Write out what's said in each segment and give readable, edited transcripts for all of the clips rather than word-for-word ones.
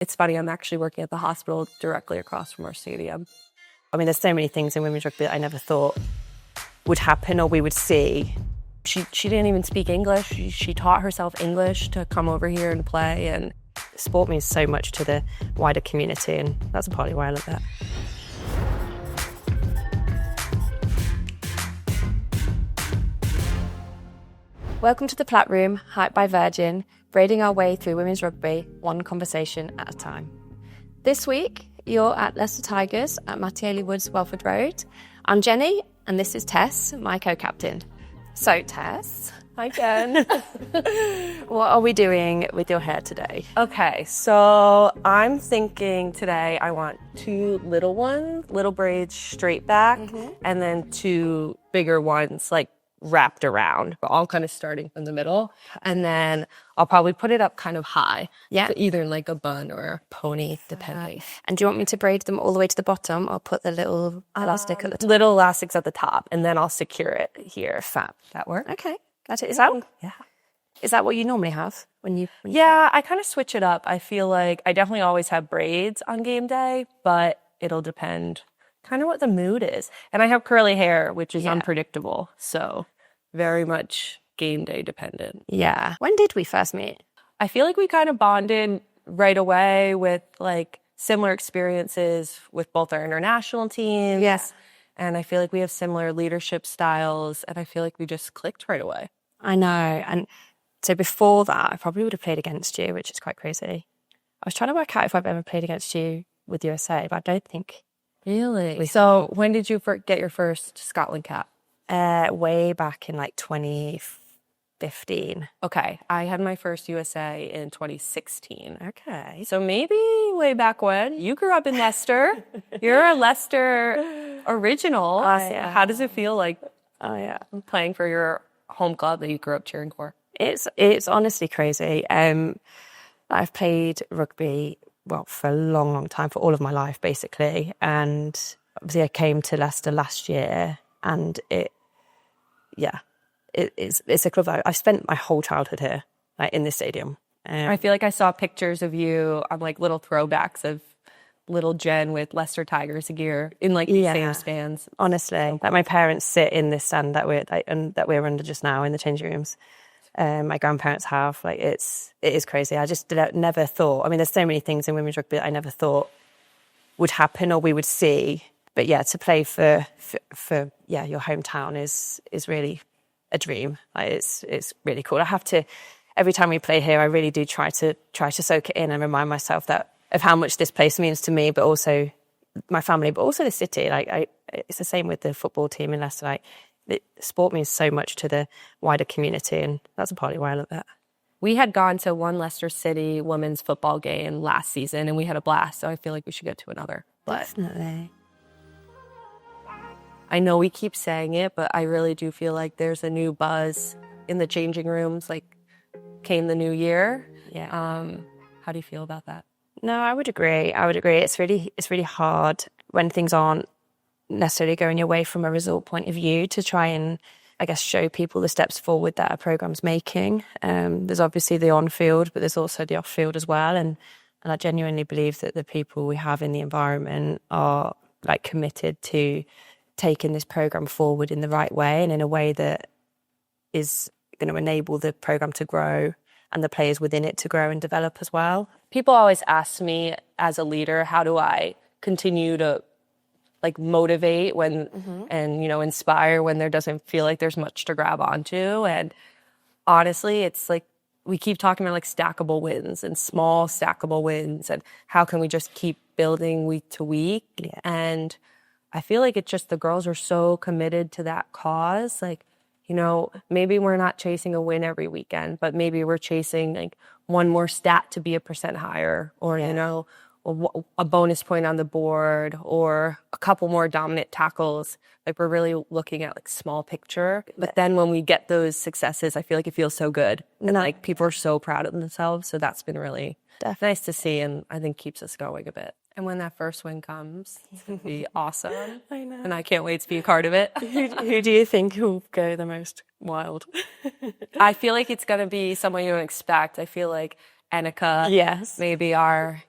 It's funny, I'm actually working at the hospital directly across from our stadium. I mean, there's so many things in women's rugby that I never thought would happen or we would see. She didn't even speak English. She taught herself English to come over here and play. And sport means so much to the wider community, and that's partly why I love that. Welcome to the Plait Room, hyped by Virgin, braiding our way through women's rugby, one conversation at a time. This week, you're at Leicester Tigers at Mattioli Woods, Welford Road. I'm Jenny, and this is Tess, my co-captain. So, Tess. Hi, Jen. What are we doing with your hair today? Okay, so I'm thinking today I want two little ones, little braids straight back, and then two bigger ones, like wrapped around, but all kind of starting from the middle. And then I'll probably put it up kind of high. Yeah. So either like a bun or a pony, depending. And do you want me to braid them all the way to the bottom or put the little elastic at the top? Little elastics at the top, and then I'll secure it here. Fab. That work? Okay. That's it. Is that, Yeah. Is that what you normally have when you Yeah, I kind of switch it up. I feel like I definitely always have braids on game day, but it'll depend kind of what the mood is. And I have curly hair, which is unpredictable. So very much game day dependent. Yeah. When did we first meet? I feel like we kind of bonded right away with like similar experiences with both our international teams. Yes. And I feel like we have similar leadership styles, and I feel like we just clicked right away. I know. And so before that, I probably would have played against you, which is quite crazy. I was trying to work out if I've ever played against you with USA, but I don't think. Really? So when did you get your first Scotland cap? Way back in like 2015. Okay, I had my first USA in 2016. Okay. So maybe way back when. You grew up in Leicester. You're a Leicester original. Yeah. How does it feel like playing for your home club that you grew up cheering for? It's honestly crazy. I've played rugby, for a long, long time, for all of my life, basically. And obviously I came to Leicester last year, and it's a club I've spent my whole childhood here, like in this stadium. I feel like I saw pictures of you on like little throwbacks of little Jen with Leicester Tigers gear in like the same spans. Honestly, like my parents sit in this stand that we're under just now in the changing rooms. My grandparents have. It is crazy. I just never thought. I mean, there's so many things in women's rugby that I never thought would happen or we would see. But yeah, to play for your hometown is really a dream. It's really cool. I have to, every time we play here, I really do try to soak it in and remind myself of how much this place means to me, but also my family, but also the city. It's the same with the football team in Leicester. Sport means so much to the wider community, and that's partly why I love that. We had gone to one Leicester City women's football game last season, and we had a blast. So I feel like we should go to another. Definitely. I know we keep saying it, but I really do feel like there's a new buzz in the changing rooms. Like, came the new year. Yeah. How do you feel about that? No, I would agree. It's really hard when things aren't necessarily going your way from a result point of view to try and, I guess, show people the steps forward that our program's making. There's obviously the on-field, but there's also the off-field as well. And I genuinely believe that the people we have in the environment are like committed to taking this program forward in the right way and in a way that is going to enable the program to grow and the players within it to grow and develop as well. People always ask me as a leader, how do I continue to like motivate when and inspire when there doesn't feel like there's much to grab onto? And honestly, it's like we keep talking about like stackable wins and small stackable wins and how can we just keep building week to week. And I feel like it's just the girls are so committed to that cause. Like, maybe we're not chasing a win every weekend, but maybe we're chasing like one more stat to be 1% higher, or a bonus point on the board, or a couple more dominant tackles. Like, we're really looking at like small picture. But then when we get those successes, I feel like it feels so good. And like people are so proud of themselves. So that's been really nice to see, and I think keeps us going a bit. And when that first win comes, it's going to be awesome. I know. And I can't wait to be a part of it. Who do you think will go the most wild? I feel like it's going to be someone you don't expect. I feel like Annika, yes, maybe our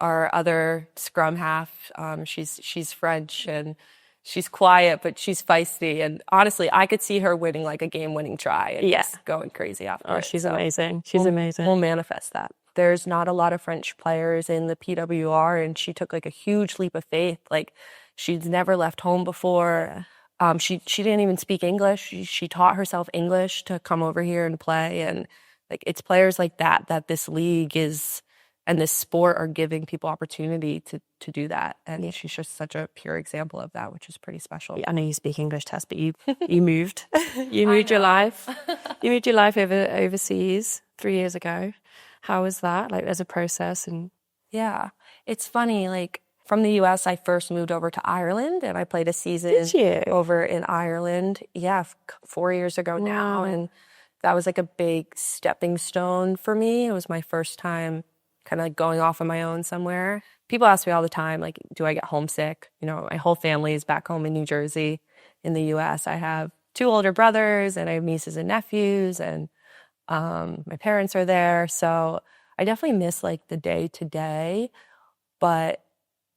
our other scrum half. She's French and she's quiet, but she's feisty. And honestly, I could see her winning like a game-winning try and just going crazy after it. She's amazing. She's amazing. We'll manifest that. There's not a lot of French players in the PWR, and she took like a huge leap of faith. Like she's never left home before. She didn't even speak English. She taught herself English to come over here and play. And like it's players like that this league is and this sport are giving people opportunity to do that. And she's just such a pure example of that, which is pretty special. I know you speak English, Tess, but you moved. You moved your life. You moved your life overseas 3 years ago. How was that, like, as a process? And yeah, it's funny, like, from the U.S., I first moved over to Ireland, and I played a season over in Ireland. Yeah, 4 years ago now, and that was like a big stepping stone for me. It was my first time kind of like going off on my own somewhere. People ask me all the time, like, do I get homesick? You know, my whole family is back home in New Jersey. In the U.S., I have 2 older brothers, and I have nieces and nephews, and my parents are there. So I definitely miss like the day-to-day, but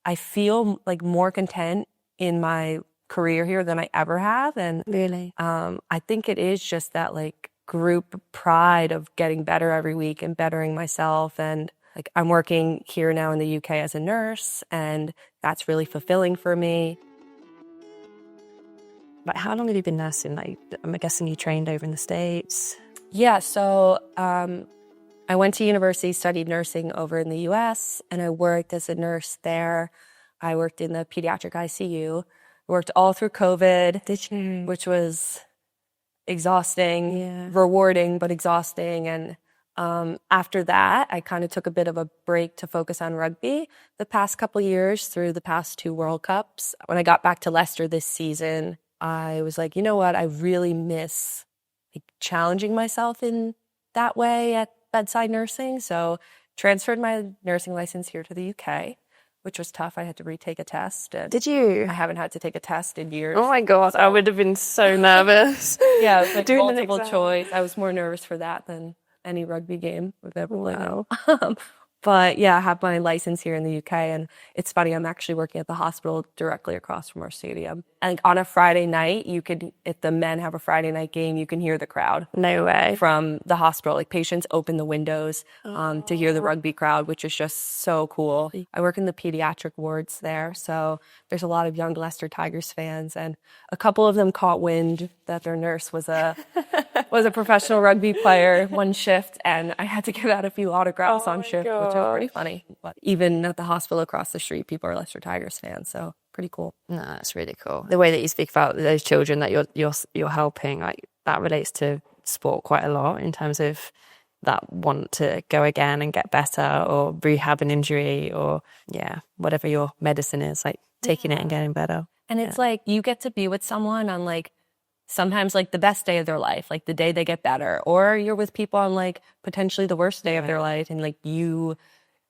I feel like more content in my career here than I ever have. And really, I think it is just that like group pride of getting better every week and bettering myself. And like I'm working here now in the UK as a nurse, and that's really fulfilling for me. Like, how long have you been nursing? Like, I'm guessing you trained over in the States. Yeah, so I went to university, studied nursing over in the US, and I worked as a nurse there. I worked in the pediatric ICU. Worked all through COVID. Did you? Which was exhausting, rewarding, but exhausting. And after that, I kind of took a bit of a break to focus on rugby the past couple years through the past 2 World Cups. When I got back to Leicester this season, I was like, you know what? I really miss like challenging myself in that way at bedside nursing. So transferred my nursing license here to the UK, which was tough. I had to retake a test. Did you? I haven't had to take a test in years. Oh my God, I would have been so nervous. Yeah, it was like multiple choice. I was more nervous for that than any rugby game we've ever played. But yeah, I have my license here in the UK, and it's funny, I'm actually working at the hospital directly across from our stadium. And on a Friday night, you could, if the men have a Friday night game, you can hear the crowd. No way. From the hospital. Like patients open the windows to hear the rugby crowd, which is just so cool. I work in the pediatric wards there, so there's a lot of young Leicester Tigers fans, and a couple of them caught wind that their nurse was a professional rugby player one shift, and I had to give out a few autographs on shift, which was pretty funny. But even at the hospital across the street, people are Leicester Tigers fans, so pretty cool. No, that's really cool. The way that you speak about those children that you're helping, like that relates to sport quite a lot in terms of that want to go again and get better, or rehab an injury, or whatever your medicine is, like taking it and getting better. And it's like you get to be with someone on like sometimes like the best day of their life, like the day they get better, or you're with people on like potentially the worst day of their life, and like you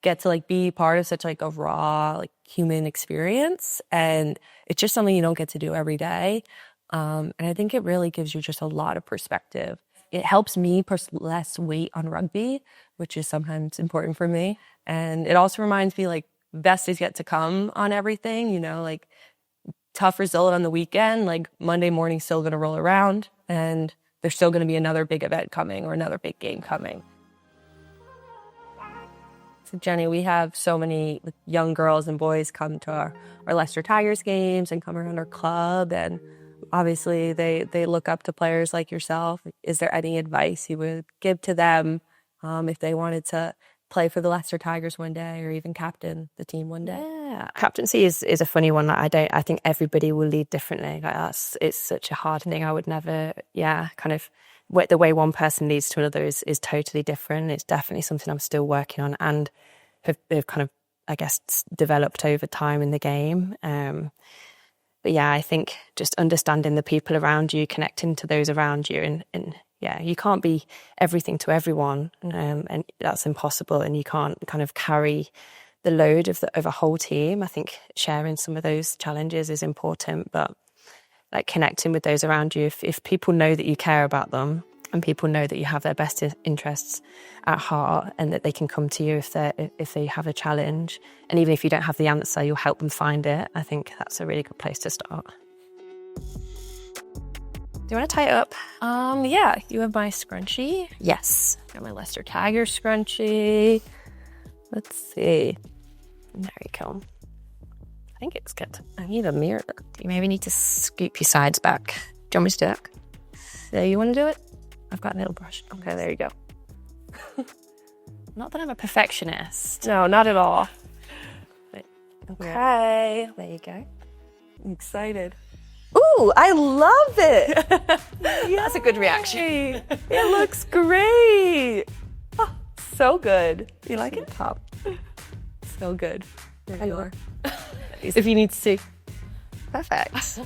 get to like be part of such like a raw like human experience, and it's just something you don't get to do every day. And I think it really gives you just a lot of perspective. It helps me put less weight on rugby, which is sometimes important for me. And it also reminds me like best is yet to come on everything, you know, like tough result on the weekend, like Monday morning's still going to roll around, and there's still going to be another big event coming or another big game coming. So Jenny, we have so many young girls and boys come to our Leicester Tigers games and come around our club, and obviously they look up to players like yourself. Is there any advice you would give to them if they wanted to play for the Leicester Tigers one day, or even captain the team one day? Yeah, captaincy is a funny one. I think everybody will lead differently. Like it's such a hard thing. I would never, kind of the way one person leads to another is totally different. It's definitely something I'm still working on and have kind of, I guess, developed over time in the game. But yeah, I think just understanding the people around you, connecting to those around you, and you can't be everything to everyone, and that's impossible. And you can't kind of carry the load of a whole team. I think sharing some of those challenges is important, but like connecting with those around you, if people know that you care about them and people know that you have their best interests at heart, and that they can come to you if they have a challenge. And even if you don't have the answer, you'll help them find it. I think that's a really good place to start. Do you want to tie it up? Yeah, you have my scrunchie. Yes. Got my Leicester Tiger scrunchie. Let's see. There you go. I think it's good. I need a mirror. You maybe need to scoop your sides back. Do you want me to do that? Yeah, you want to do it? I've got a little brush. Okay, there you go. Not that I'm a perfectionist. No, not at all. Okay. There you go. I'm excited. Ooh, I love it. That's a good reaction. It looks great. Oh, so good. You like it? Top. So good. There you are. If you need to see. Perfect.